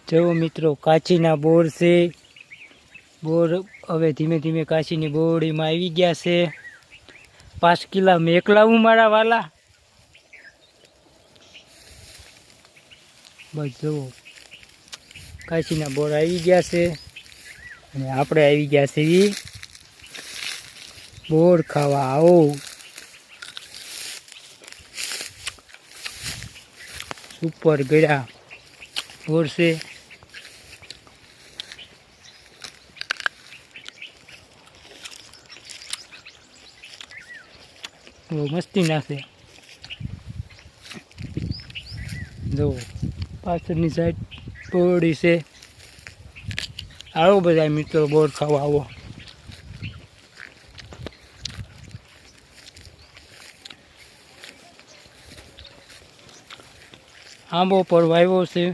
જો મિત્રો કાચીના બોર છે. બોર હવે ધીમે ધીમે કાચીની બોરડીમાં આવી ગયા છે. 5 કિલા મેકલાવું મારા વાલા. બસ જુઓ કાચીના બોર આવી ગયા છે અને આપણે આવી ગયા છીએ બોર ખાવા. આવો સુપર ગળ્યા બોર છે. મસ્તી નાખે. જો પાછળની સાઈડ બોરડી છે. આવો બધા મિત્રો બોર ખાવા આવો. આંબો પર વાવ્યો છે.